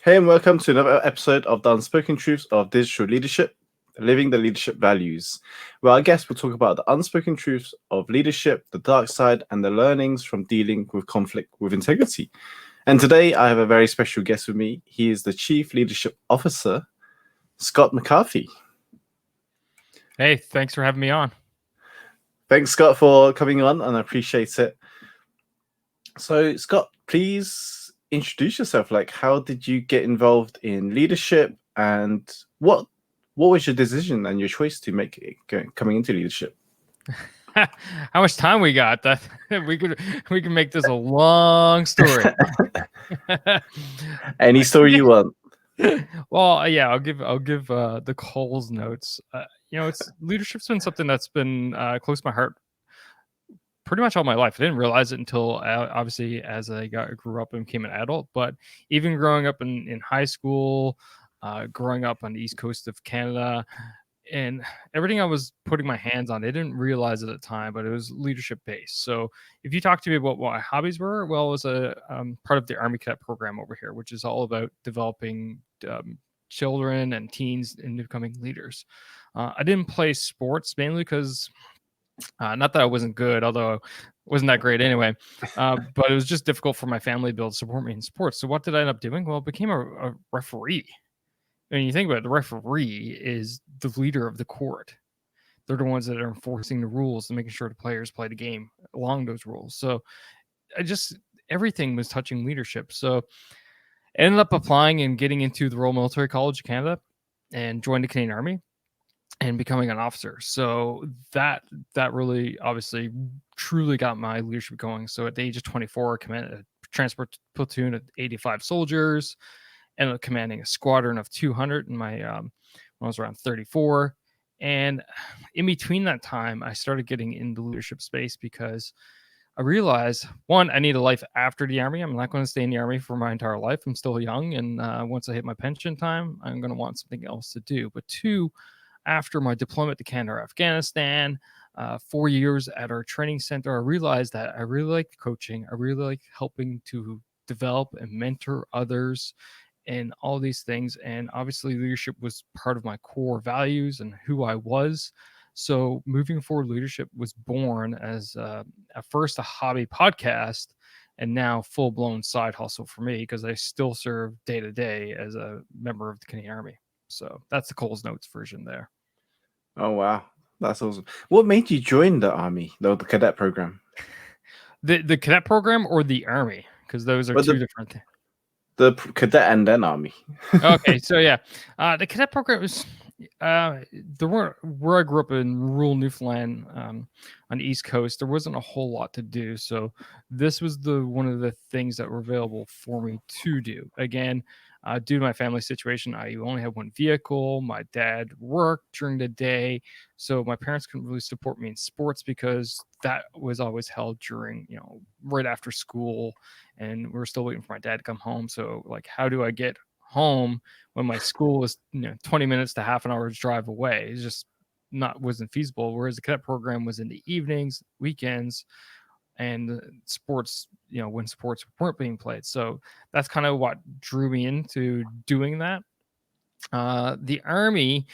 Hey, and welcome to another episode of the Unspoken Truths of Digital Leadership, Living the Leadership Values, where our guests will talk about the unspoken truths of leadership, the dark side, and the learnings from dealing with conflict with integrity. And today I have a very special guest with me. He is the Chief Leadership Officer, Scott McCarthy. Hey, thanks for having me on. Thanks, Scott, for coming on, and I appreciate it. So, Scott, please introduce yourself. Like, how did you get involved in leadership, and what was your decision and your choice to make coming into leadership? How much time we got? That we can make this a long story. Any story you want. Well, yeah, I'll give the Coles notes. It's leadership's been something that's been close to my heart pretty much all my life. I didn't realize it until obviously as I grew up and became an adult. But even growing up in high school, growing up on the east coast of Canada, and everything I was putting my hands on, they didn't realize at the time, but it was leadership based. So if you talk to me about what my hobbies were, well, it was a part of the Army Cadet program over here, which is all about developing children and teens into becoming leaders. I didn't play sports mainly because not that I wasn't good, although I wasn't that great anyway. But it was just difficult for my family to be able to support me in sports. So what did I end up doing? Well, I became a referee. And you think about it, the referee is the leader of the court. They're the ones that are enforcing the rules and making sure the players play the game along those rules. So everything was touching leadership. So I ended up applying and getting into the Royal Military College of Canada and joined the Canadian Army and becoming an officer. So that really obviously truly got my leadership going. So at the age of 24, I commanded a transport platoon of 85 soldiers, ended up commanding a squadron of 200 in my when I was around 34. And in between that time, I started getting into leadership space because I realized, one, I need a life after the Army. I'm not going to stay in the Army for my entire life. I'm still young. And once I hit my pension time, I'm going to want something else to do. But two, after my deployment to Canada or Afghanistan, 4 years at our training center, I realized that I really like coaching. I really like helping to develop and mentor others and all these things. And obviously, leadership was part of my core values and who I was. So, moving forward, leadership was born as at first a hobby podcast and now full blown side hustle for me because I still serve day to day as a member of the Canadian Army. So, that's the Coles Notes version there. Oh wow, that's awesome. What made you join the army, the cadet program? The cadet program or the Army? Because those are Well, two different things. cadet and then army. Okay, so yeah, the cadet program was where I grew up in rural Newfoundland on the East Coast. There wasn't a whole lot to do, so this was the one of the things that were available for me to do. Again, due to my family situation, I only had one vehicle. My dad worked during the day, so my parents couldn't really support me in sports because that was always held during right after school, and we were still waiting for my dad to come home. So like, how do I get home when my school was 20 minutes to half an hour's drive away? It's just wasn't feasible. Whereas the cadet program was in the evenings, weekends, and sports, when sports weren't being played. So that's kind of what drew me into doing that. The Army,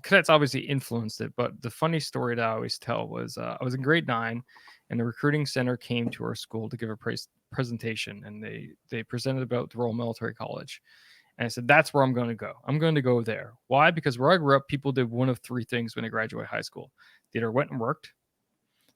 cadets obviously influenced it, but the funny story that I always tell was I was in grade 9 and the recruiting center came to our school to give a presentation, and they presented about the Royal Military College. And I said, that's where I'm going to go. I'm going to go there. Why? Because where I grew up, people did one of three things when they graduated high school. They either went and worked,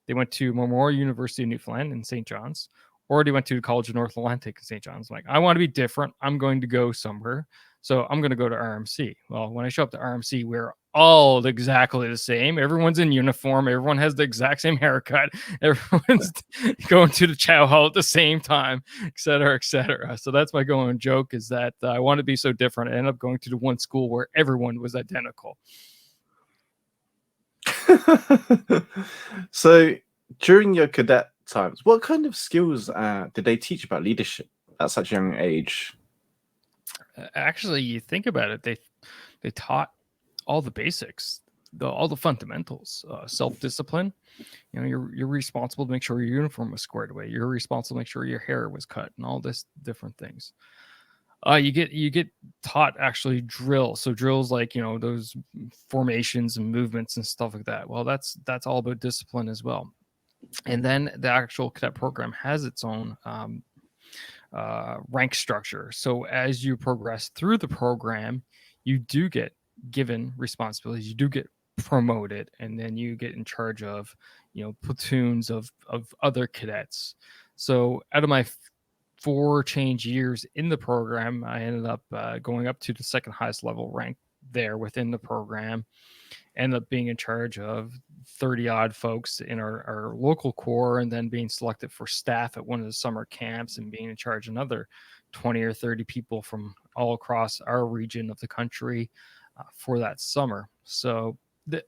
they went to Memorial University of Newfoundland in St. John's, or they went to the College of North Atlantic in St. John's. Like, I want to be different. I'm going to go somewhere. So I'm going to go to RMC. Well, when I show up to RMC, we're all exactly the same. Everyone's in uniform. Everyone has the exact same haircut. Everyone's going to the chow hall at the same time, et cetera, et cetera. So that's my going joke, is that I want to be so different. I ended up going to the one school where everyone was identical. So during your cadet times, what kind of skills did they teach about leadership at such a young age? Actually, you think about it, they taught all the basics, all the fundamentals, self-discipline. You're responsible to make sure your uniform was squared away. You're responsible to make sure your hair was cut and all this different things. You get taught actually drill. So drills like those formations and movements and stuff like that. Well, that's all about discipline as well. And then the actual cadet program has its own rank structure. So as you progress through the program, you do get given responsibilities. You do get promoted, and then you get in charge of platoons of other cadets. So out of my four change years in the program, I ended up going up to the second highest level rank there within the program. Ended up being in charge of 30 odd folks in our local corps, and then being selected for staff at one of the summer camps and being in charge of another 20 or 30 people from all across our region of the country for that summer. So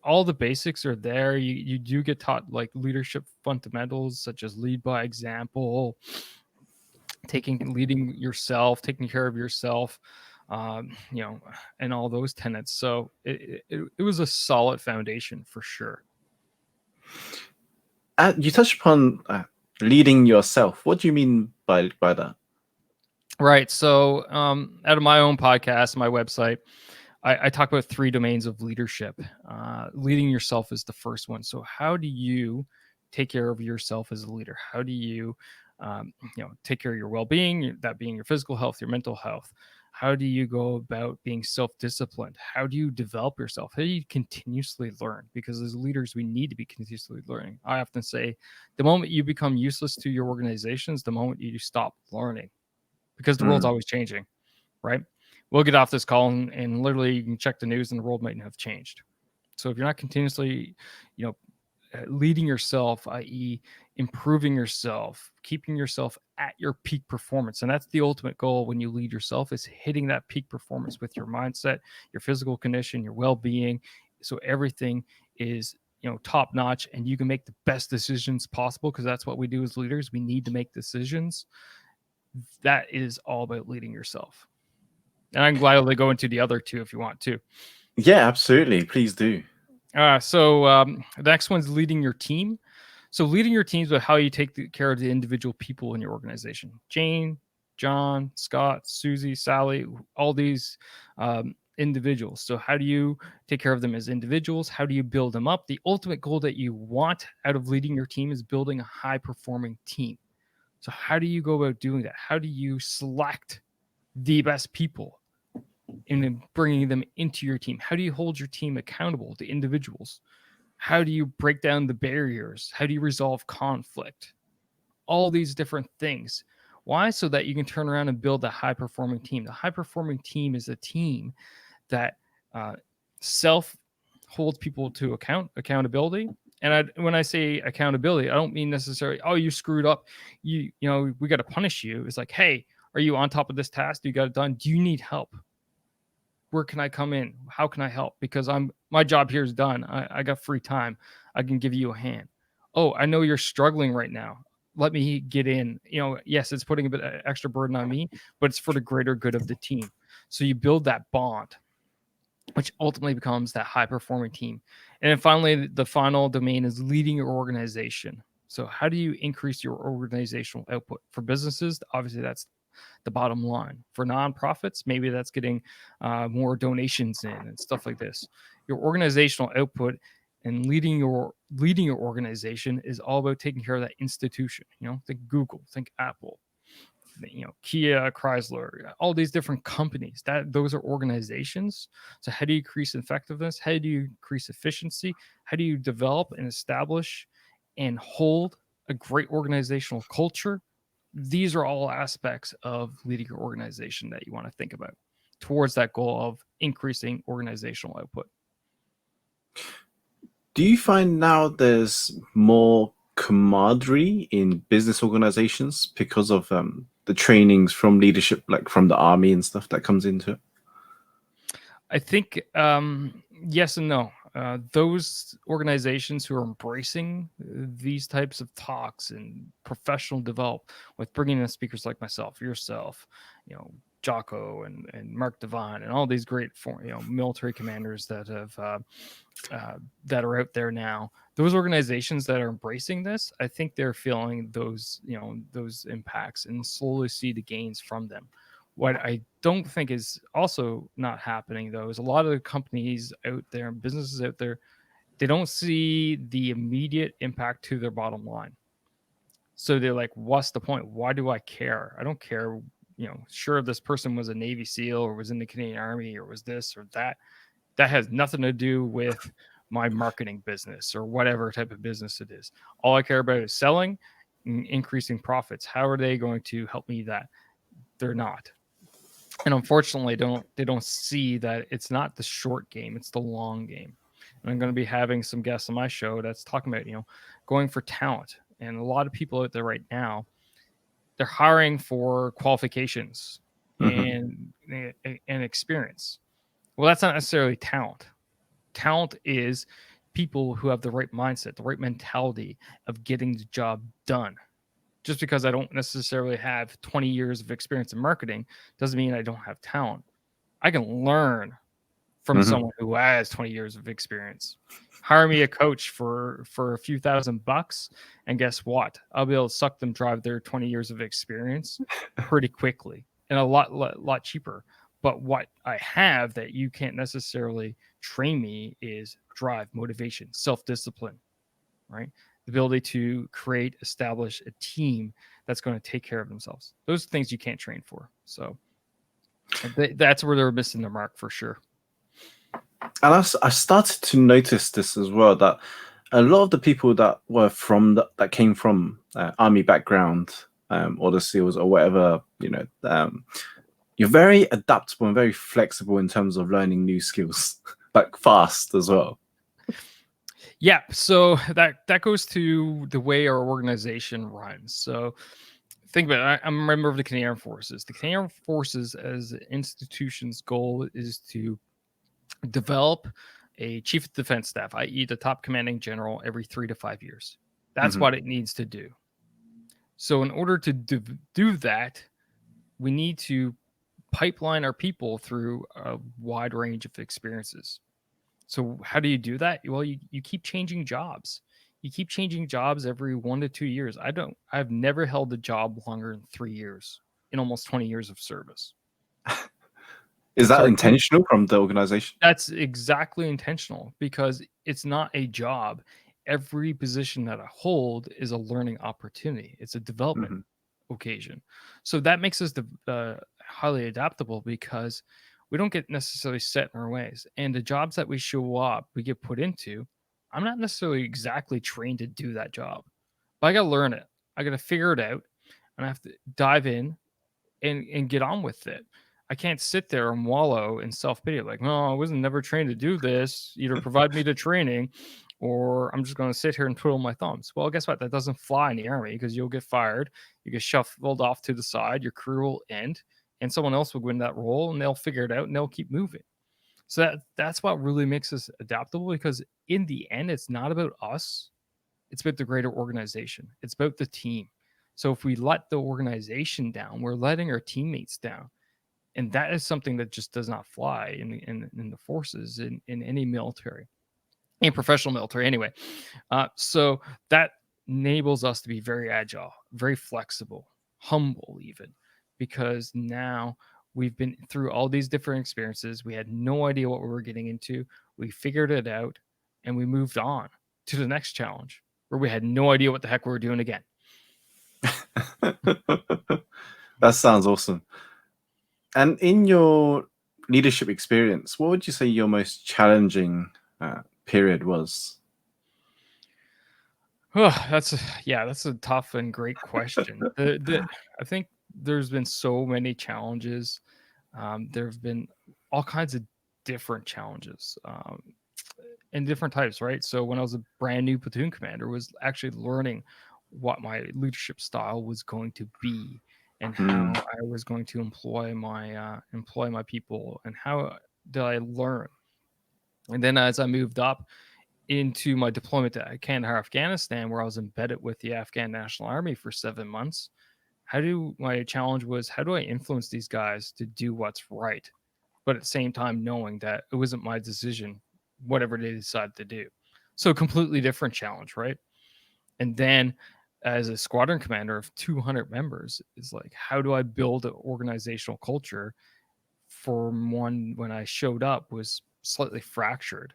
all the basics are there. You do get taught like leadership fundamentals such as lead by example, leading yourself, taking care of yourself, and all those tenets. So it was a solid foundation for sure. You touched upon leading yourself. What do you mean by that? Right. So out of my own podcast, my website, I talk about 3 domains of leadership. Leading yourself is the first one. So how do you take care of yourself as a leader? How do you, take care of your well-being, that being your physical health, your mental health? How do you go about being self-disciplined? How do you develop yourself? How do you continuously learn? Because as leaders, we need to be continuously learning. I often say the moment you become useless to your organizations, the moment you stop learning, because the world's always changing, right? We'll get off this call and literally you can check the news and the world might have changed. So if you're not continuously, leading yourself, i.e., improving yourself, keeping yourself at your peak performance, and that's the ultimate goal when you lead yourself, is hitting that peak performance with your mindset, your physical condition, your well-being, so everything is top notch, and you can make the best decisions possible, because that's what we do as leaders. We need to make decisions. That is all about leading yourself. And I can gladly go into the other 2 if you want to. Yeah, absolutely. Please do. The next one's leading your team. So leading your teams about how you take care of the individual people in your organization. Jane, John, Scott, Susie, Sally, all these individuals. So how do you take care of them as individuals? How do you build them up? The ultimate goal that you want out of leading your team is building a high-performing team. So how do you go about doing that? How do you select the best people and bringing them into your team? How do you hold your team accountable, the individuals? How do you break down the barriers? How do you resolve conflict? All these different things. Why? So that you can turn around and build a high performing team. The high performing team is a team that self holds people to accountability. And when I say accountability, I don't mean necessarily, oh, you screwed up, we got to punish you. It's like, hey, are you on top of this task? You got it done? Do you need help? Where can I come in? How can I help? Because my job here is done. I got free time. I can give you a hand. Oh, I know you're struggling right now. Let me get in. Yes, it's putting a bit of extra burden on me, but it's for the greater good of the team. So you build that bond, which ultimately becomes that high performing team. And then finally, the final domain is leading your organization. So how do you increase your organizational output? For businesses, obviously that's the bottom line. For nonprofits, maybe that's getting more donations in and stuff like this. Your organizational output and leading your organization is all about taking care of that institution. Think Google, think Apple, Kia, Chrysler, all these different companies. Those are organizations. So how do you increase effectiveness? How do you increase efficiency? How do you develop and establish and hold a great organizational culture? These are all aspects of leading your organization that you want to think about towards that goal of increasing organizational output. Do you find now there's more camaraderie in business organizations because of the trainings from leadership, like from the army and stuff that comes into it? I think yes and no. Those organizations who are embracing these types of talks and professional develop with bringing in speakers like myself, yourself, Jocko and Mark Devine and all these great military commanders that have that are out there now. Those organizations that are embracing this, I think they're feeling those impacts and slowly see the gains from them. What I don't think is also not happening though is a lot of the companies out there and businesses out there, they don't see the immediate impact to their bottom line. So they're like, what's the point? Why do I care? I don't care. Sure, this person was a Navy SEAL or was in the Canadian Army or was this or that. That has nothing to do with my marketing business or whatever type of business it is. All I care about is selling and increasing profits. How are they going to help me that? They're not. And unfortunately, they don't see that it's not the short game, it's the long game. And I'm going to be having some guests on my show that's talking about, going for talent. And a lot of people out there right now, they're hiring for qualifications Hmm. and experience. Well, that's not necessarily talent. Talent is people who have the right mindset, the right mentality of getting the job done. Just because I don't necessarily have 20 years of experience in marketing doesn't mean I don't have talent. I can learn from Hmm. someone who has 20 years of experience. Hire me a coach for a few $1,000, and guess what? I'll be able to suck them drive their 20 years of experience pretty quickly and a lot cheaper. But what I have that you can't necessarily train me is drive, motivation, self-discipline, right? The ability to create, establish a team that's going to take care of themselves. Those are things you can't train for. So that's where they're missing the mark for sure. And I started to notice this as well, that a lot of the people that were that came from army background, or the SEALs or whatever, you're very adaptable and very flexible in terms of learning new skills, like fast as well. Yeah, so that goes to the way our organization runs. So think about it. I'm a member of the Canadian Forces. The Canadian Forces as an institution's goal is to develop a chief of defense staff, i.e., the top commanding general, every 3 to 5 years. That's Hmm. what it needs to do. So in order to do that, we need to pipeline our people through a wide range of experiences. So how do you do that? Well, you keep changing jobs. You keep changing jobs every 1 to 2 years. I've never held a job longer than 3 years in almost 20 years of service. Is So that intentional from the organization? that's exactly intentional because it's not a job. Every position that I hold is a learning opportunity. It's a development Hmm. occasion. So that makes us highly adaptable because we don't get necessarily set in our ways. And the jobs that we show up, we get put into, I'm not necessarily exactly trained to do that job, but I got to learn it. I got to figure it out and I have to dive in and get on with it. I can't sit there and wallow in self pity, like, no, I wasn't never trained to do this. Either provide me the training or I'm just going to sit here and twiddle my thumbs. Well, guess what? That doesn't fly in the army because you'll get fired. You get shuffled off to the side. Your career will end and someone else will win that role and they'll figure it out and they'll keep moving. So that's what really makes us adaptable because in the end, it's not about us. It's about the greater organization. It's about the team. So if we let the organization down, we're letting our teammates down. And that is something that just does not fly in the forces, in any military, in professional military anyway. So that enables us to be very agile, very flexible, humble even, because now we've been through all these different experiences. We had no idea what we were getting into. We figured it out and we moved on to the next challenge where we had no idea what the heck we were doing again. That sounds awesome. And in your leadership experience, what would you say your most challenging period was? Oh, that's a tough and great question. I think there's been so many challenges. There have been all kinds of different challenges and different types, right? So when I was a brand new platoon commander, was actually learning what my leadership style was going to be and how Mm. I was going to employ my people and how did I learn. And then as I moved up into my deployment to Kandahar, Afghanistan, where I was embedded with the Afghan National Army for 7 months, my challenge was how do I influence these guys to do what's right, but at the same time knowing that it wasn't my decision, whatever they decided to do. So completely different challenge, right? And then as a squadron commander of 200 members is like, how do I build an organizational culture for one when I showed up was slightly fractured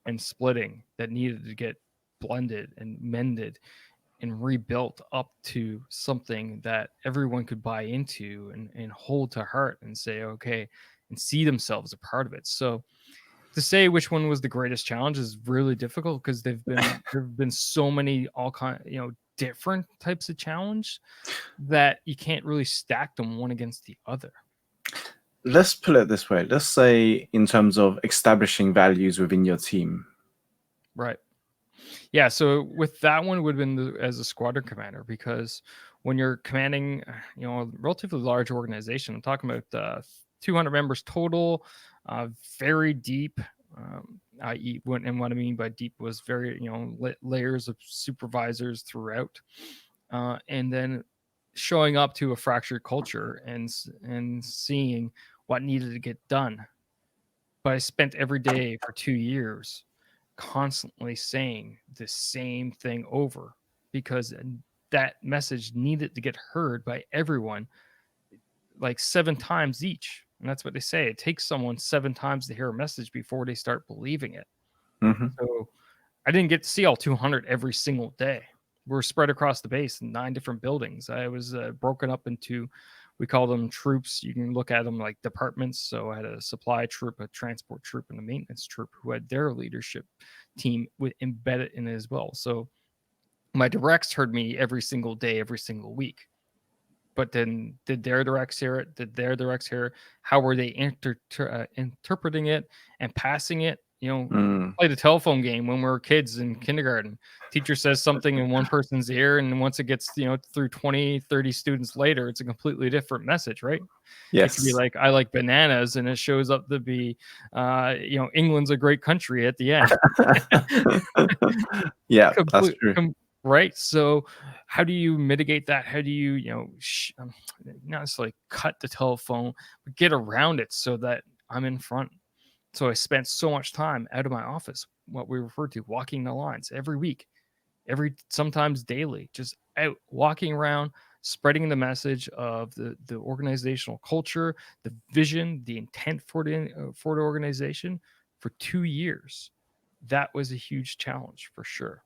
and splitting that needed to get blended and mended and rebuilt up to something that everyone could buy into and hold to heart and say, okay, and see themselves a part of it. So to say which one was the greatest challenge is really difficult because there've been so many all kind, different types of challenge that you can't really stack them one against the other. Let's put it this way. Let's say in terms of establishing values within your team. Right. Yeah. So with that one would have been as a squadron commander, because when you're commanding, a relatively large organization, I'm talking about 200 members total, very deep. I.e., what I mean by deep was very, layers of supervisors throughout, and then showing up to a fractured culture and seeing what needed to get done. But I spent every day for 2 years constantly saying the same thing over because that message needed to get heard by everyone like 7 times each. And that's what they say. It takes someone 7 times to hear a message before they start believing it. Mm-hmm. So I didn't get to see all 200 every single day. We're spread across the base in 9 different buildings. I was broken up into, we call them troops. You can look at them like departments. So I had a supply troop, a transport troop, and a maintenance troop who had their leadership team embedded in it as well. So my directs heard me every single day, every single week. But then did their directs hear it? Did their directs hear it? How were they interpreting it and passing it? Played a telephone game when we were kids in kindergarten. Teacher says something in one person's ear, and once it gets, through 20, 30 students later, it's a completely different message, right? It could be Yes. like, I like bananas, and it shows up to be, England's a great country at the end. Yeah, that's true. Right. So how do you mitigate that? How do you, not necessarily cut the telephone, but get around it so that I'm in front? So I spent so much time out of my office, what we refer to walking the lines every week, sometimes daily, just out walking around, spreading the message of the organizational culture, the vision, the intent for the organization for 2 years. That was a huge challenge for sure.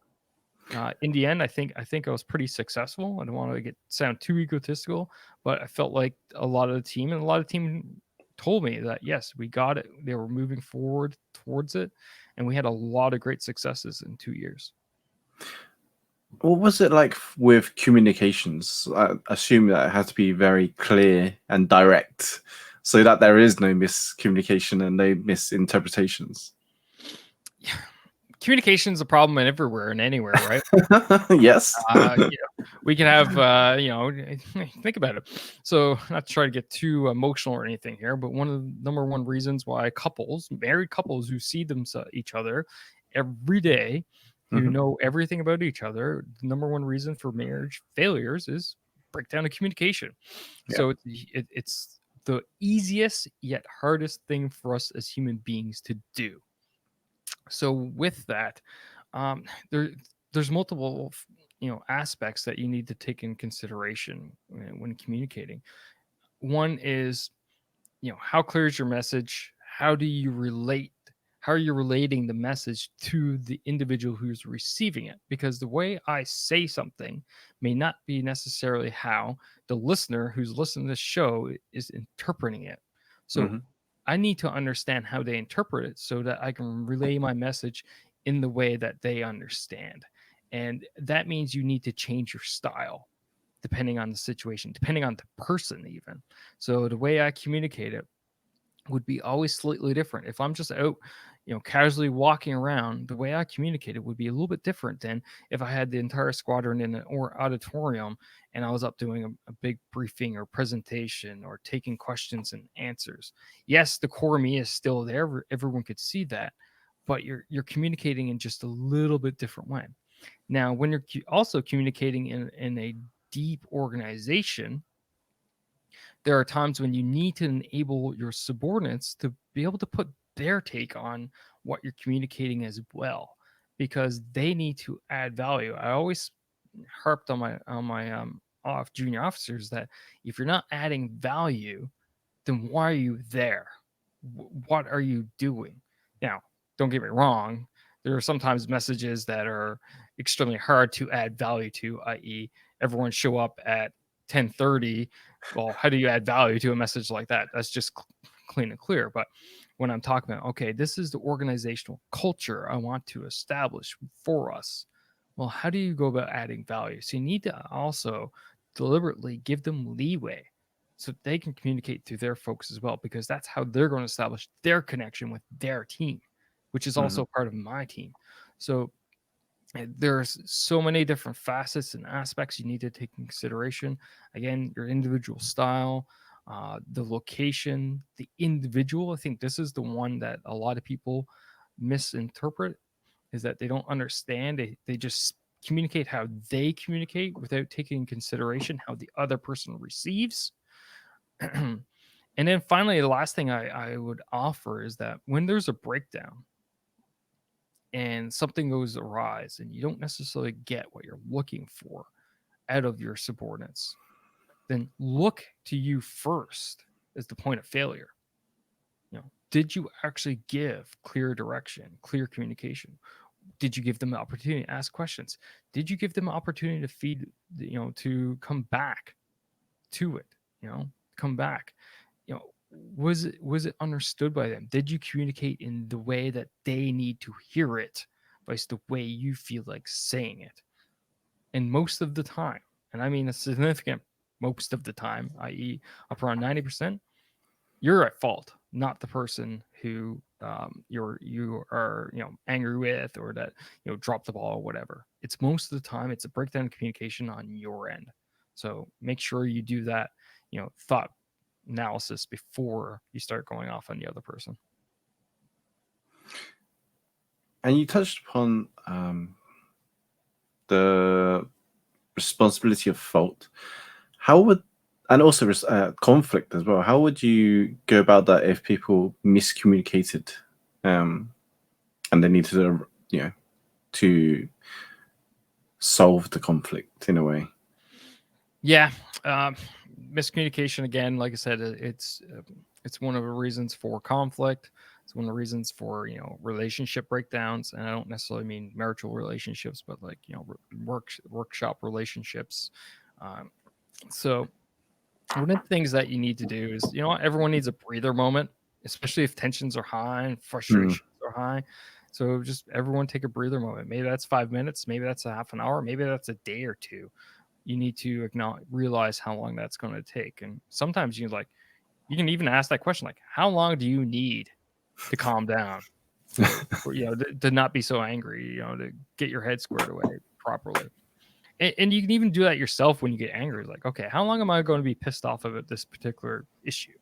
In the end, I think I was pretty successful. I don't want to sound too egotistical, but I felt like a lot of the team told me that yes, we got it. They were moving forward towards it, and we had a lot of great successes in 2 years. What was it like with communications? I assume that it has to be very clear and direct so that there is no miscommunication and no misinterpretations. Yeah. Communication is a problem everywhere and anywhere, right? Yes. We can have, think about it. So, not to try to get too emotional or anything here, but one of the number one reasons why married couples who see each other every day, who know everything about each other, the number one reason for marriage failures is breakdown of communication. Yeah. So it's the easiest yet hardest thing for us as human beings to do. So with that, there's multiple aspects that you need to take in consideration when communicating. One is, how clear is your message? How do you relate? How are you relating the message to the individual who's receiving it? Because the way I say something may not be necessarily how the listener who's listening to the show is interpreting it. So I need to understand how they interpret it so that I can relay my message in the way that they understand. And that means you need to change your style depending on the situation, depending on the person, even. So the way I communicate it would be always slightly different. If I'm just out, casually walking around, the way I communicate it would be a little bit different than if I had the entire squadron in an auditorium and I was up doing a big briefing or presentation or taking questions and answers. Yes, the core me is still there. Everyone could see that, but you're communicating in just a little bit different way. Now, when you're also communicating in a deep organization, there are times when you need to enable your subordinates to be able to put their take on what you're communicating as well, because they need to add value. I always harped on my off junior officers that if you're not adding value, then why are you there? What are you doing? Now, don't get me wrong. There are sometimes messages that are extremely hard to add value to, i.e., everyone show up at 10:30. Well, how do you add value to a message like that? That's just clean and clear. But when I'm talking about, okay, this is the organizational culture I want to establish for us. Well, how do you go about adding value? So you need to also deliberately give them leeway so they can communicate through their folks as well, because that's how they're going to establish their connection with their team, which is Mhm. also part of my team. So there's so many different facets and aspects you need to take in consideration. Again, your individual style, the location, the individual. I think this is the one that a lot of people misinterpret, is that they don't understand. They just communicate how they communicate without taking in consideration how the other person receives. And then finally, the last thing I would offer is that when there's a breakdown and something goes awry and you don't necessarily get what you're looking for out of your subordinates, then look to you first as the point of failure. Did you actually give clear direction, clear communication? Did you give them the opportunity to ask questions? Did you give them an opportunity to feed, to come back to it, come back? Was it understood by them? Did you communicate in the way that they need to hear it versus the way you feel like saying it? And most of the time, and I mean a significant most of the time, i.e., up around 90%, you're at fault, not the person who you are angry with, or that dropped the ball or whatever. It's most of the time it's a breakdown in communication on your end. So make sure you do that thought analysis before you start going off on the other person. And you touched upon the responsibility of fault. How would, and also conflict as well. How would you go about that if people miscommunicated, and they need to, to solve the conflict in a way? Yeah, miscommunication again. Like I said, it's one of the reasons for conflict. It's one of the reasons for relationship breakdowns, and I don't necessarily mean marital relationships, but like workshop relationships. Um, so one of the things that you need to do is everyone needs a breather moment, especially if tensions are high and Mm. frustrations are high. So just everyone take a breather moment. Maybe that's 5 minutes, maybe that's a half an hour, maybe that's a day or two. You need to realize how long that's going to take. And sometimes you can even ask that question, like, how long do you need to calm down for to not be so angry, to get your head squared away properly. And you can even do that yourself when you get angry. Like, okay, how long am I going to be pissed off about this particular issue?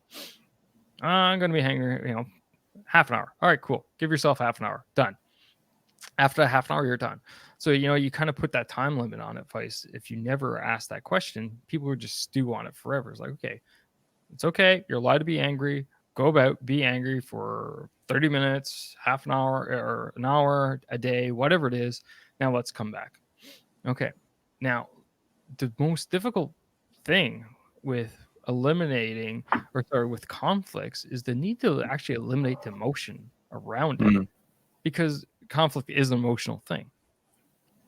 I'm going to be angry, half an hour. All right, cool. Give yourself half an hour. Done. After a half an hour, you're done. So, you kind of put that time limit on it. If you never ask that question, people would just stew on it forever. It's like, okay, it's okay. You're allowed to be angry. Go about, be angry for 30 minutes, half an hour, or an hour, a day, whatever it is. Now let's come back. Okay. Now, the most difficult thing with with conflicts is the need to actually eliminate the emotion around it, Mm. because conflict is an emotional thing.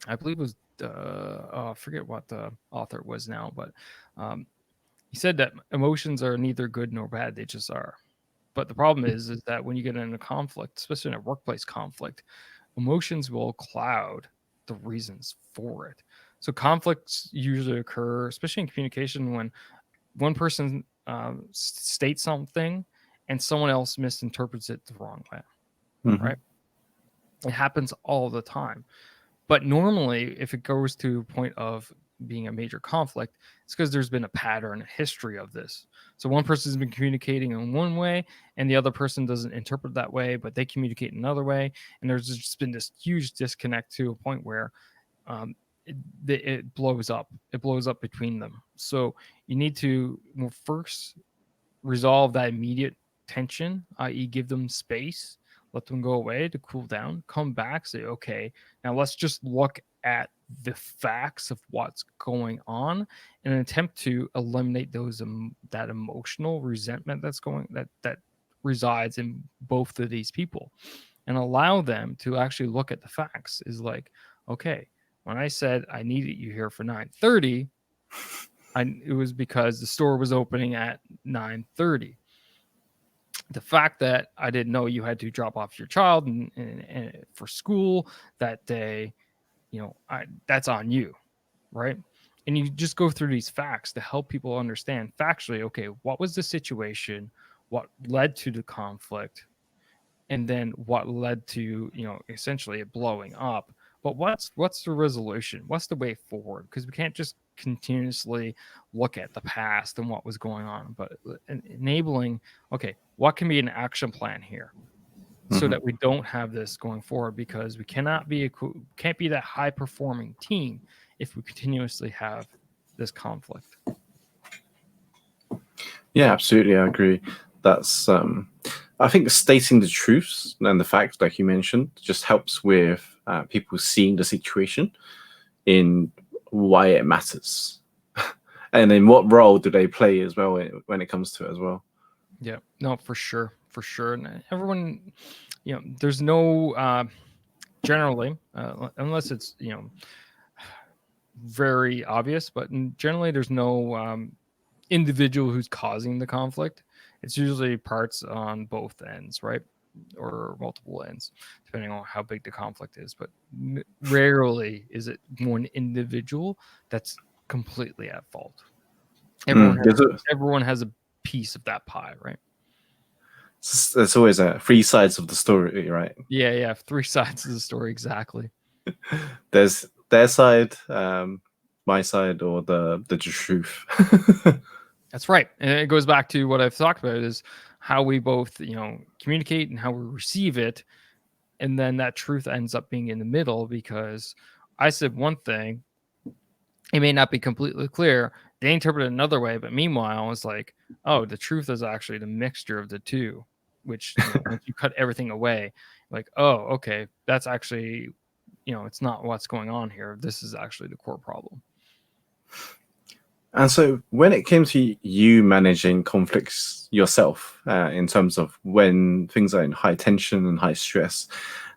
I believe it was I forget what the author was now, but he said that emotions are neither good nor bad; they just are. But the problem is that when you get in a conflict, especially in a workplace conflict, emotions will cloud the reasons for it. So conflicts usually occur, especially in communication, when one person states something and someone else misinterprets it the wrong way. Mhm. Right? It happens all the time. But normally, if it goes to a point of being a major conflict, it's because there's been a pattern, a history of this. So one person's been communicating in one way, and the other person doesn't interpret that way, but they communicate another way. And there's just been this huge disconnect to a point where um, it blows up. It blows up between them. So you need to first resolve that immediate tension, i.e., give them space, let them go away to cool down, come back, say, okay, now let's just look at the facts of what's going on in an attempt to eliminate those that emotional resentment that resides in both of these people, and allow them to actually look at the facts. Is like, okay, when I said I needed you here for 9:30, it was because the store was opening at 9:30. The fact that I didn't know you had to drop off your child and for school that day, that's on you, right? And you just go through these facts to help people understand factually, okay, what was the situation, what led to the conflict, and then what led to, essentially it blowing up. But what's the resolution? What's the way forward? Because we can't just continuously look at the past and what was going on, but enabling, okay, what can be an action plan here so that we don't have this going forward, because we can't be that high performing team if we continuously have this conflict. Yeah, absolutely, I agree. That's I think stating the truths and the facts, like you mentioned, just helps with people seeing the situation in why it matters, and in what role do they play as well when it comes to it as well. Yeah, no, for sure, and everyone, there's no generally, unless it's very obvious, but generally there's no individual who's causing the conflict. It's usually parts on both ends, right? Or multiple ends, depending on how big the conflict is. But rarely is it one individual that's completely at fault. Everyone has a piece of that pie, right? There's always three sides of the story, right? Yeah, 3 sides of the story, exactly. There's their side, my side, or the truth. That's right. And it goes back to what I've talked about, is how we both, communicate and how we receive it. And then that truth ends up being in the middle, because I said one thing, it may not be completely clear. They interpret it another way, but meanwhile, it's like, oh, the truth is actually the mixture of the two, which, once you cut everything away, like, oh, okay, that's actually, it's not what's going on here. This is actually the core problem. And so when it came to you managing conflicts yourself, in terms of when things are in high tension and high stress,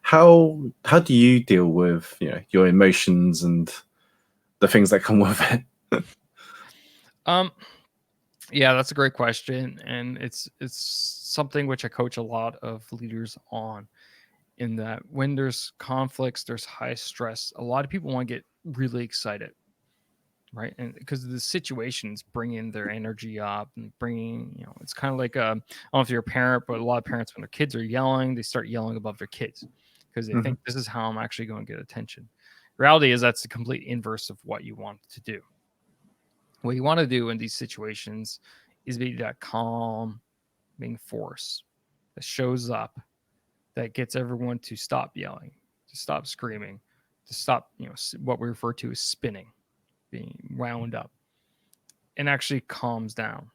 how do you deal with your emotions and the things that come with it? Yeah, that's a great question. And it's something which I coach a lot of leaders on, in that when there's conflicts, there's high stress, a lot of people want to get really excited, right? And because the situations bringing their energy up and bringing, it's kind of like, I don't know if you're a parent, but a lot of parents, when their kids are yelling, they start yelling above their kids because they think this is how I'm actually going to get attention. Reality is that's the complete inverse of what you want to do. What you want to do in these situations is be that calm being force that shows up, that gets everyone to stop yelling, to stop screaming, to stop, what we refer to as spinning, being wound up, and actually calms down.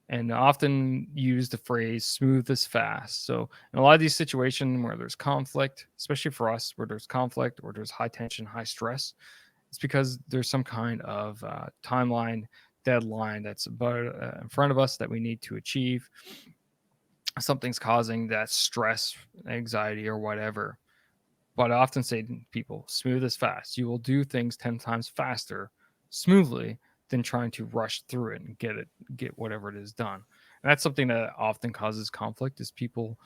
And often use the phrase smooth as fast. So in a lot of these situations where there's conflict, especially for us, where there's conflict or there's high tension, high stress, it's because there's some kind of timeline, deadline that's about in front of us that we need to achieve. Something's causing that stress, anxiety, or whatever. But I often say to people, smooth as fast. You will do things 10 times faster, smoothly, than trying to rush through it and get whatever it is done. And that's something that often causes conflict, is people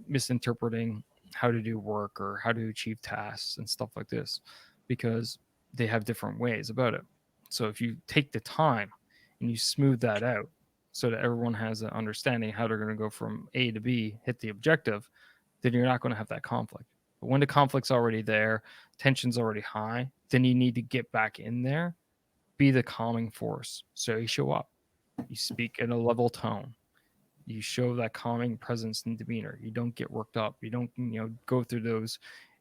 misinterpreting how to do work or how to achieve tasks and stuff like this, because they have different ways about it. So if you take the time and you smooth that out so that everyone has an understanding how they're going to go from A to B, hit the objective, then you're not going to have that conflict. But when the conflict's already there, tension's already high, then you need to get back in there, be the calming force. So you show up, you speak in a level tone, you show that calming presence and demeanor. You don't get worked up. You don't, go through those.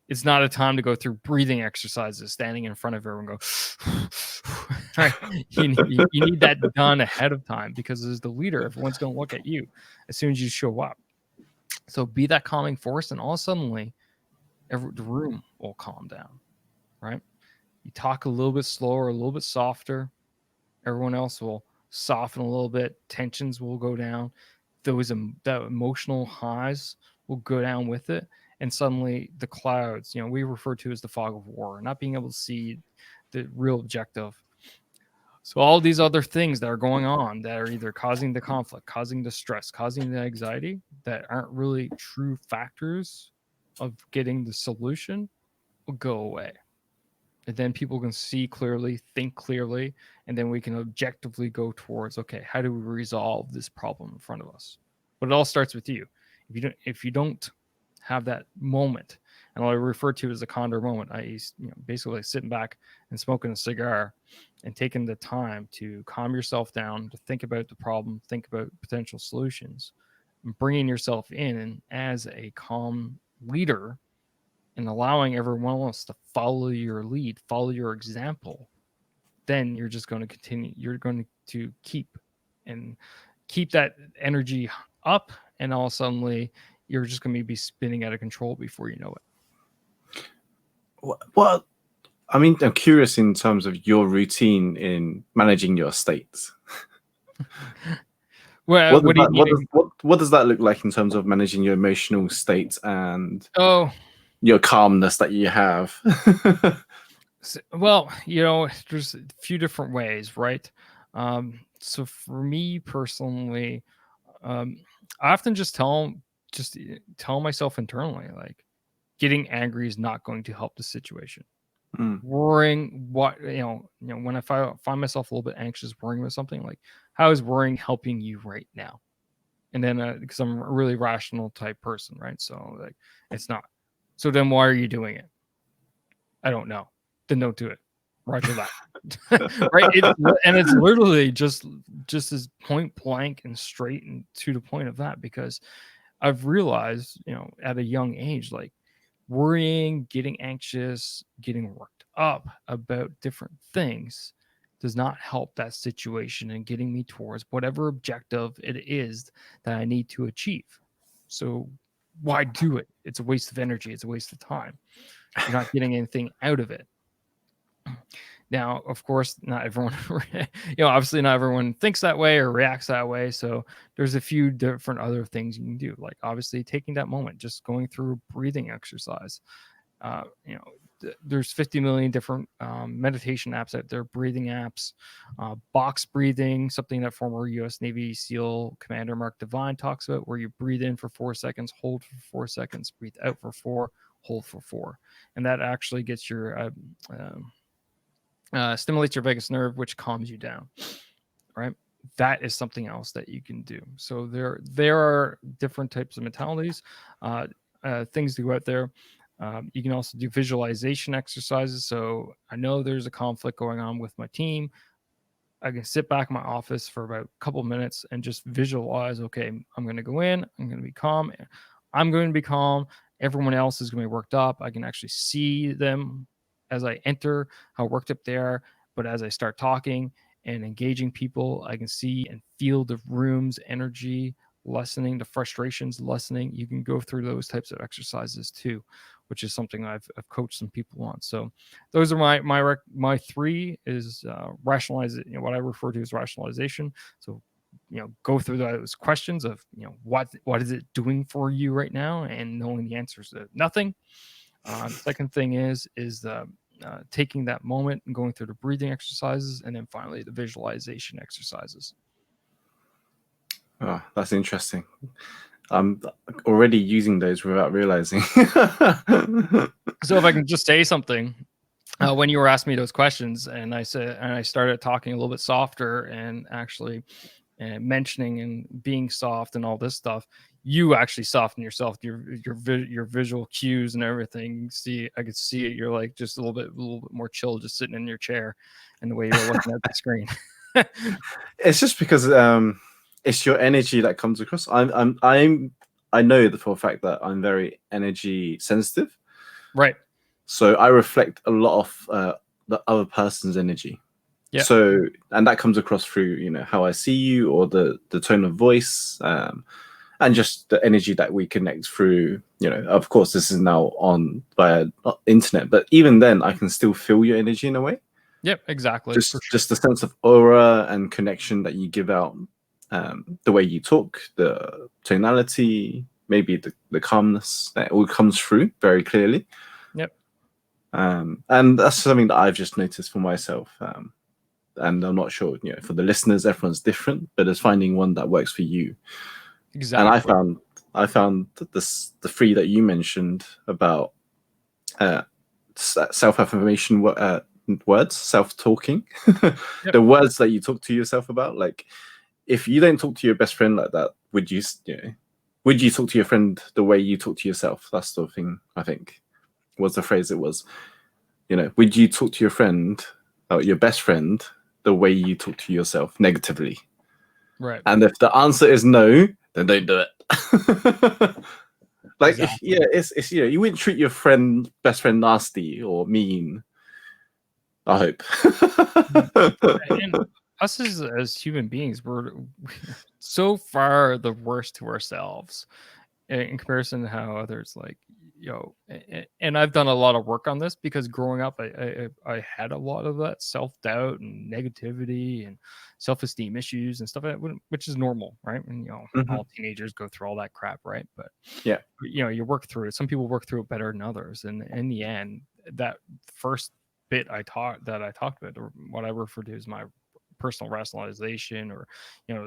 It's not a time to go through breathing exercises, standing in front of everyone, go. Right? You need that done ahead of time, because as the leader, everyone's going to look at you as soon as you show up. So be that calming force, and all of a sudden, the room will calm down, right? You talk a little bit slower, a little bit softer. Everyone else will soften a little bit. Tensions will go down. That emotional highs will go down with it. And suddenly the clouds, we refer to as the fog of war, not being able to see the real objective. So all these other things that are going on that are either causing the conflict, causing the stress, causing the anxiety, that aren't really true factors of getting the solution, will go away. And then people can see clearly, think clearly, and then we can objectively go towards, okay, how do we resolve this problem in front of us? But it all starts with you. If you don't have that moment, and what I refer to as the condor moment, i.e., basically sitting back and smoking a cigar and taking the time to calm yourself down, to think about the problem, think about potential solutions, and bringing yourself in and as a calm leader and allowing everyone else to follow your lead, follow your example, then you're just going to continue. You're going to keep that energy up, and all suddenly you're just going to be spinning out of control before you know it. Well, I mean, I'm curious in terms of your routine in managing your states. Well, what do you mean? What does that look like in terms of managing your emotional state and Oh, your calmness that you have? well, there's a few different ways, right? So for me personally, I often just tell myself internally, like, getting angry is not going to help the situation. Worrying, when I find myself a little bit anxious, worrying about something, like, how is worrying helping you right now? And then because I'm a really rational type person, right? So, like, it's not. So then why are you doing it? I don't know. Then don't do it. Roger that. Right? And it's literally just as point blank and straight and to the point of that, because I've realized, at a young age, like, worrying, getting anxious, getting worked up about different things does not help that situation and getting me towards whatever objective it is that I need to achieve. So why do it? It's a waste of energy. It's a waste of time. You're not getting anything out of it. Now, of course, not everyone, obviously not everyone thinks that way or reacts that way. So there's a few different other things you can do, like obviously taking that moment, just going through a breathing exercise. There's 50 million different meditation apps out there, breathing apps, box breathing, something that former U.S. Navy SEAL Commander Mark Devine talks about, where you breathe in for 4 seconds, hold for 4 seconds, breathe out for 4, hold for 4. And that actually gets your stimulates your vagus nerve, which calms you down, right? That is something else that you can do. So there are different types of mentalities, things to go out there. You can also do visualization exercises. So I know there's a conflict going on with my team. I can sit back in my office for about a couple minutes and just visualize, okay, I'm going to go in, I'm going to be calm. I'm going to be calm. Everyone else is going to be worked up. I can actually see them as I enter, how worked up they are. But as I start talking and engaging people, I can see and feel the room's energy lessening, the frustrations lessening. You can go through those types of exercises too, which is something I've coached some people on. So those are my three is rationalize it, what I refer to as rationalization. So go through those questions of what is it doing for you right now, and knowing the answers to nothing. Second thing is taking that moment and going through the breathing exercises, and then finally the visualization exercises. Oh, that's interesting. I'm already using those without realizing. So if I can just say something, when you were asking me those questions, and I started talking a little bit softer and actually mentioning and being soft and all this stuff, you actually soften yourself, your visual cues and everything. I could see it. You're like just a little bit more chill, just sitting in your chair, and the way you're looking at the screen. It's just because it's your energy that comes across. I know that for a fact that I'm very energy sensitive, right? So I reflect a lot of the other person's energy. Yeah. So, and that comes across through how I see you, or the tone of voice, and just the energy that we connect through. Of course, this is now on via internet, but even then, I can still feel your energy in a way. Yep, exactly. For Just sure. just the sense of aura and connection that you give out, the way you talk, the tonality, maybe the calmness, that all comes through very clearly. Yep. And that's something that I've just noticed for myself. And I'm not sure, for the listeners, everyone's different, but it's finding one that works for you. And Exactly. I found the three that you mentioned about self affirmation words, self talking, Yep. the words that you talk to yourself about. Like, if you don't talk to your best friend like that, would you, would you talk to your friend the way you talk to yourself? That's the thing, I think, was the phrase it was. Would you talk to your friend, your best friend, the way you talk to yourself negatively? Right. And if the answer is no, then don't do it. Like, if Exactly. it's you wouldn't treat your best friend nasty or mean. I hope. And us as human beings, we're so far the worst to ourselves in comparison to how others like, and I've done a lot of work on this because growing up I had a lot of that self-doubt and negativity and self-esteem issues and stuff like that, which is normal, right? And Mhm. all teenagers go through all that crap, right? But Yeah. you work through it. Some people work through it better than others, and in the end, that first bit I talked about, or what I refer to as my personal rationalization, or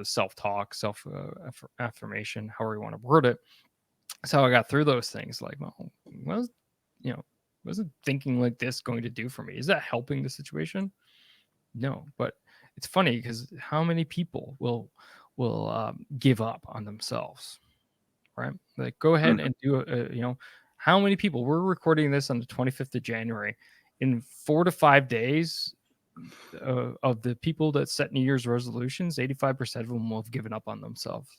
self-talk, self affirmation, however you want to word it. So I got through those things. Like, well, was you know wasn't thinking like this going to do for me? Is that helping the situation? No. But it's funny because how many people will give up on themselves, right? Like, go ahead Mm. and do how many people, we're recording this on the 25th of January, in 4 to 5 days, of the people that set New Year's resolutions, 85% of them will have given up on themselves.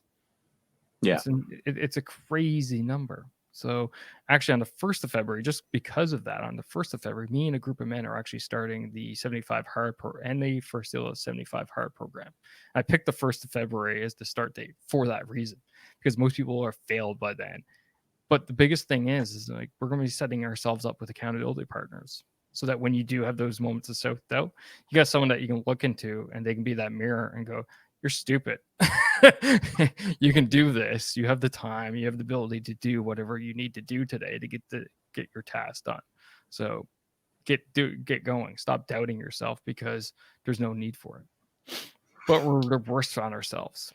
Yeah. It's a crazy number. So actually, on the 1st of February, just because of that, on the 1st of February, me and a group of men are actually starting the 75 hard and the first deal of 75 hard program. I picked the 1st of February as the start date for that reason, because most people are failed by then. But the biggest thing is like, we're going to be setting ourselves up with accountability partners, so that when you do have those moments of self doubt, you got someone that you can look into and they can be that mirror and go, "You're stupid. You can do this. You have the time. You have the ability to do whatever you need to do today to get your task done. So get going. Stop doubting yourself, because there's no need for it." But we're the worst on ourselves.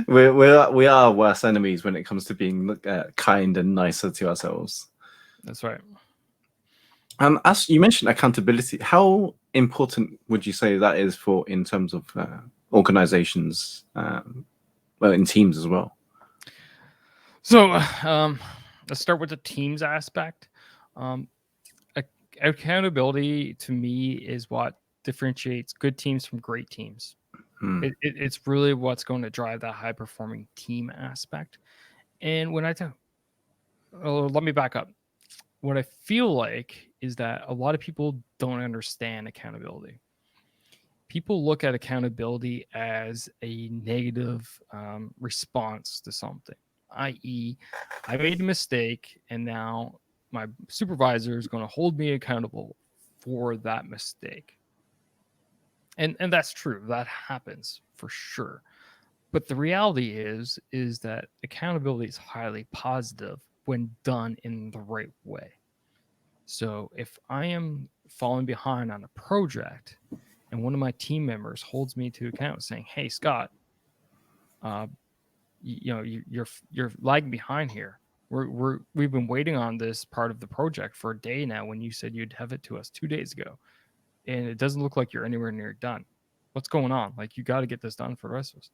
We are worse enemies when it comes to being kind and nicer to ourselves. That's right. As you mentioned, accountability. How important would you say that is for in terms of organizations, well, in teams as well? So let's start with the teams aspect. Um, Accountability to me is what differentiates good teams from great teams. Hmm. It's really what's going to drive that high performing team aspect. And when I tell, let me back up. What I feel like is that a lot of people don't understand accountability. People look at accountability as a negative response to something, i.e., I made a mistake and now my supervisor is going to hold me accountable for that mistake. And that's true. That happens for sure. But the reality is that accountability is highly positive when done in the right way. So if I am falling behind on a project and one of my team members holds me to account saying, "Hey, Scott, uh, you're lagging behind here. We've been waiting on this part of the project for a day now when you said you'd have it to us 2 days ago, and it doesn't look like you're anywhere near done. What's going on? Like, you got to get this done for the rest of us."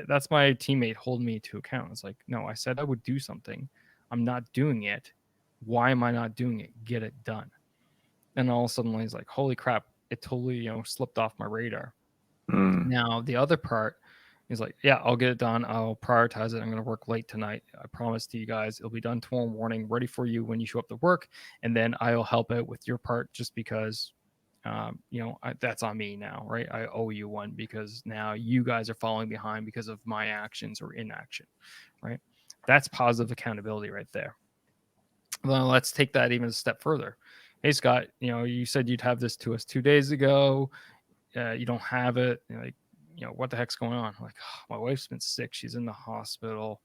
That's my teammate holding me to account. It's like, no, I said I would do something. I'm not doing it. Why am I not doing it? Get it done. And all of a sudden he's like, holy crap, it totally slipped off my radar. Hmm. Now the other part is like, yeah, I'll get it done, I'll prioritize it, I'm going to work late tonight, I promise to you guys it'll be done tomorrow morning, ready for you when you show up to work, and then I'll help out with your part just because that's on me now, right? I owe you one because now you guys are falling behind because of my actions or inaction, right? That's positive accountability right there. Well, let's take that even a step further. Hey, Scott, you said you'd have this to us 2 days ago. You don't have it. Like, what the heck's going on? Like, oh, my wife's been sick. She's in the hospital.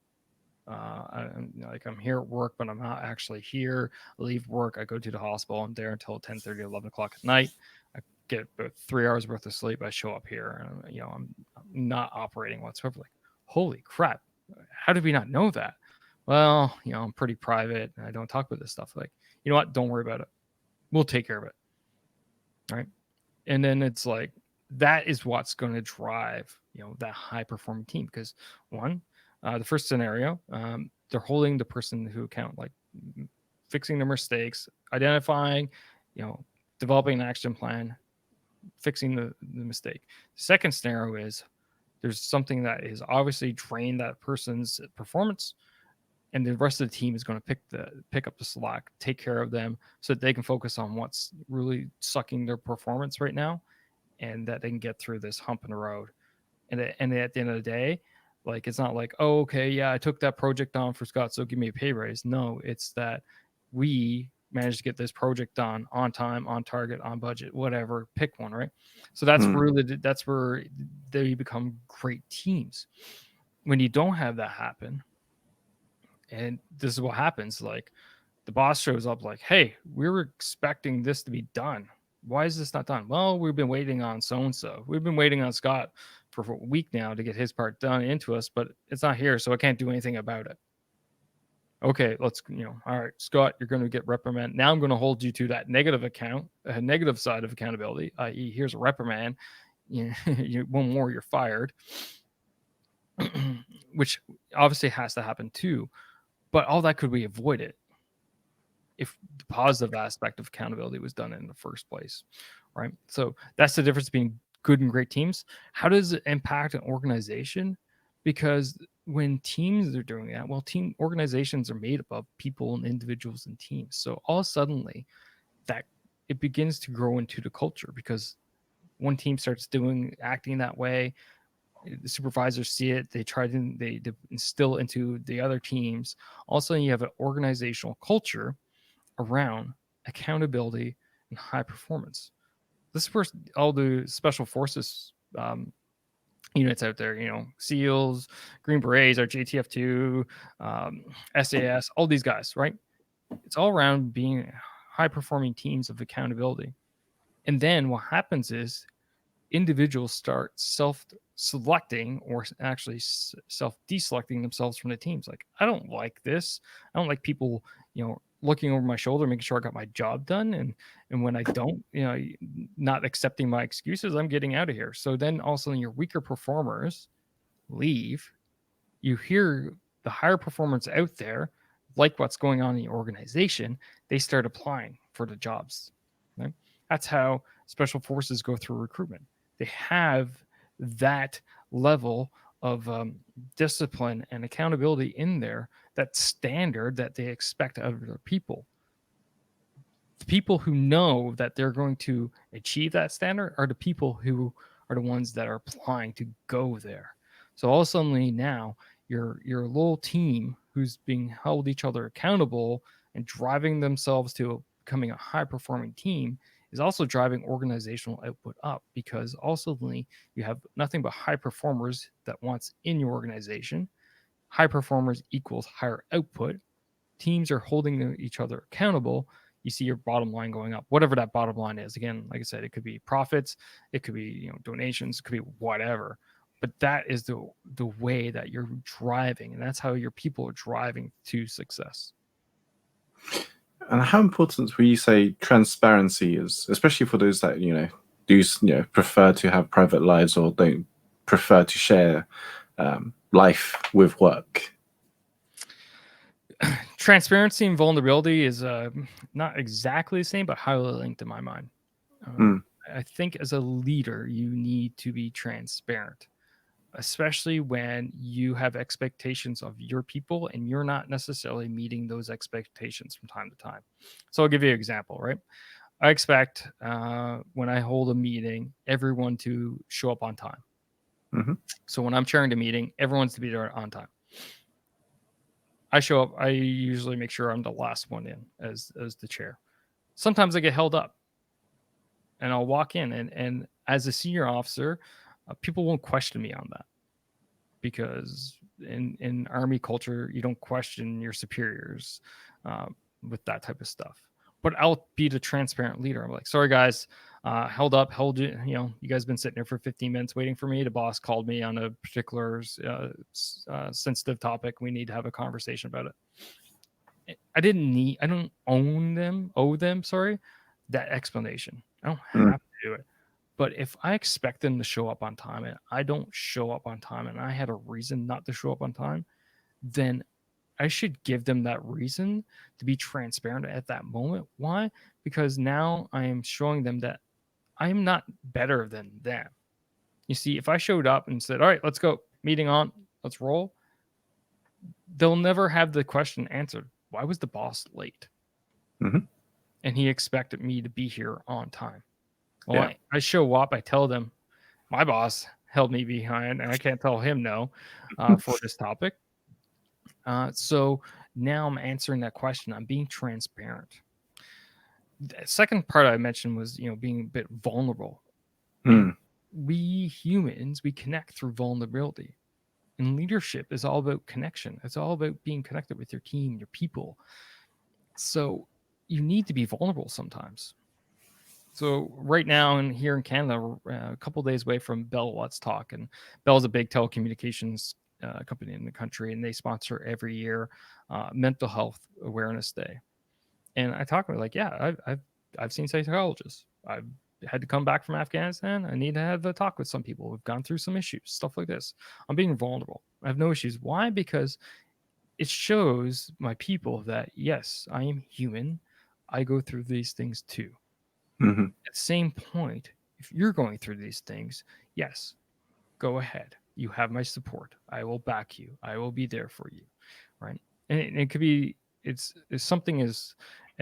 I'm here at work, but I'm not actually here. I leave work. I go to the hospital. I'm there until 10:30, 11 o'clock at night. I get about 3 hours worth of sleep. I show up here, and I'm not operating whatsoever. Like, holy crap! How did we not know that? Well, I'm pretty private, and I don't talk about this stuff. Like, you know what? Don't worry about it. We'll take care of it, right? And then it's like that is what's going to drive that high performing team, because one, the first scenario, they're holding the person who account, like fixing their mistakes, identifying, developing an action plan, fixing the mistake. The second scenario is there's something that is obviously drained that person's performance, and the rest of the team is going to pick up the slack, take care of them, so that they can focus on what's really sucking their performance right now, and that they can get through this hump in the road. And at the end of the day, like, it's not like, oh, okay, yeah, I took that project on for Scott, so give me a pay raise. No, it's that we managed to get this project done on time, on target, on budget, whatever. Pick one, right? So that's where they become great teams. When you don't have that happen, and this is what happens, like the boss shows up like, hey, we were expecting this to be done. Why is this not done? Well, we've been waiting on so and so. We've been waiting on Scott for a week now to get his part done into us, but it's not here, so I can't do anything about it. Okay, let's, all right, Scott, you're going to get reprimanded. Now I'm going to hold you to that negative side of accountability, i.e., here's a reprimand. One more, you're fired, which obviously has to happen too. But all that could be avoided if the positive aspect of accountability was done in the first place, right? So that's the difference between good and great teams. How does it impact an organization? Because when teams are doing that, well, team organizations are made up of people and individuals and teams. So all suddenly that it begins to grow into the culture, because one team starts acting that way, the supervisors see it, they instill into the other teams. All of a sudden you have an organizational culture around accountability and high performance. This is where all the special forces units out there, SEALs, Green Berets, our JTF2, SAS, all these guys, right? It's all around being high performing teams of accountability. And then what happens is individuals start self-selecting, or actually self-deselecting themselves from the teams. Like, I don't like this. I don't like people, looking over my shoulder, making sure I got my job done. And when I don't, not accepting my excuses, I'm getting out of here. So then all of a sudden your weaker performers leave. You hear the higher performers out there, like what's going on in the organization, they start applying for the jobs. Right? That's how special forces go through recruitment. They have that level of discipline and accountability in there, that standard that they expect out of their people. The people who know that they're going to achieve that standard are the people who are the ones that are applying to go there. So all of a sudden now your little team who's being held each other accountable and driving themselves to becoming a high performing team is also driving organizational output up, because also you have nothing but high performers that wants in your organization. High performers equals higher output. Teams are holding each other accountable. You see your bottom line going up, whatever that bottom line is. Again, like I said, it could be profits, it could be donations, it could be whatever. But that is the way that you're driving, and that's how your people are driving to success. And how important would you say transparency is, especially for those that do prefer to have private lives or don't prefer to share life with work? Transparency and vulnerability is not exactly the same, but highly linked in my mind. I think as a leader, you need to be transparent, especially when you have expectations of your people and you're not necessarily meeting those expectations from time to time. So I'll give you an example, right? I expect when I hold a meeting, everyone to show up on time. Mm-hmm. So when I'm chairing the meeting, everyone's to be there on time. I show up. I usually make sure I'm the last one in as the chair. Sometimes I get held up, and I'll walk in, and as a senior officer, people won't question me on that, because in Army culture, you don't question your superiors with that type of stuff. But I'll be the transparent leader. I'm like, sorry guys, held up, held you. You know, you guys been sitting here for 15 minutes waiting for me. The boss called me on a particular sensitive topic. We need to have a conversation about it. I don't owe them, sorry, that explanation. I don't have to do it. But if I expect them to show up on time and I don't show up on time and I had a reason not to show up on time, then I should give them that reason to be transparent at that moment. Why? Because now I am showing them that I am not better than them. You see, if I showed up and said, all right, let's go, meeting on, let's roll, they'll never have the question answered. Why was the boss late? Mm-hmm. And he expected me to be here on time. Well, I show up, I tell them my boss held me behind and I can't tell him no for this topic. So now I'm answering that question. I'm being transparent. The second part I mentioned was, being a bit vulnerable. And we humans, we connect through vulnerability. And leadership is all about connection. It's all about being connected with your team, your people. So you need to be vulnerable sometimes. So right now, and here in Canada, we're a couple of days away from Bell Let's Talk, and Bell's a big telecommunications company in the country, and they sponsor every year Mental Health Awareness Day. And I talk about I've seen psychologists. I've had to come back from Afghanistan. I need to have a talk with some people who've gone through some issues, stuff like this. I'm being vulnerable. I have no issues. Why? Because it shows my people that yes, I am human. I go through these things too. Mm-hmm. At the same point, if you're going through these things, yes, go ahead. You have my support. I will back you. I will be there for you. Right. And it could be it's something as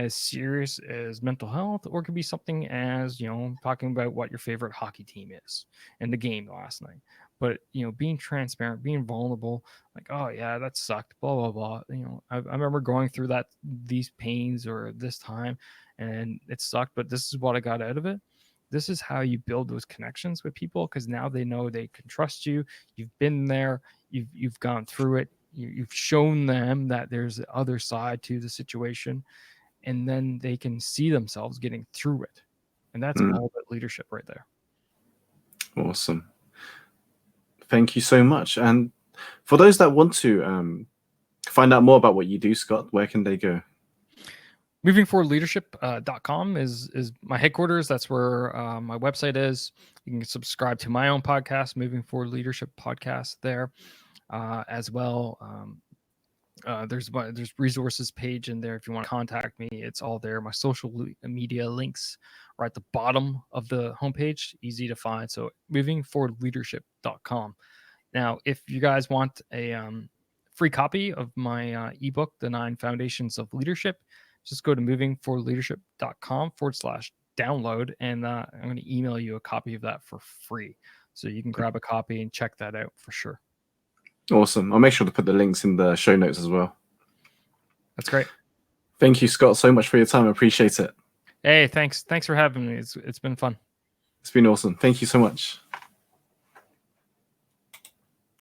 serious as mental health, or it could be something as, talking about what your favorite hockey team is and the game last night. But being transparent, being vulnerable, like, oh yeah, that sucked, blah blah blah. I remember going through these pains or this time, and it sucked, but this is what I got out of it. This is how you build those connections with people, because now they know they can trust you. You've been there. You've gone through it. You've shown them that there's the other side to the situation, and then they can see themselves getting through it. And that's all about leadership right there. Awesome. Thank you so much. And for those that want to find out more about what you do, Scott, where can they go? Movingforwardleadership.com is my headquarters. That's where my website is. You can subscribe to my own podcast, Moving Forward Leadership Podcast, there as well. There's resources page in there if you want to contact me. It's all there. My social media links are at the bottom of the homepage, easy to find. So movingforwardleadership.com. Now, if you guys want a free copy of my ebook, The 9 Foundations of Leadership, just go to movingforwardleadership.com/download, and I'm going to email you a copy of that for free. So you can grab a copy and check that out for sure. Awesome. I'll make sure to put the links in the show notes as well. That's great. Thank you, Scott, so much for your time. I appreciate it. Hey, thanks for having me. It's been fun. It's been awesome. Thank you so much.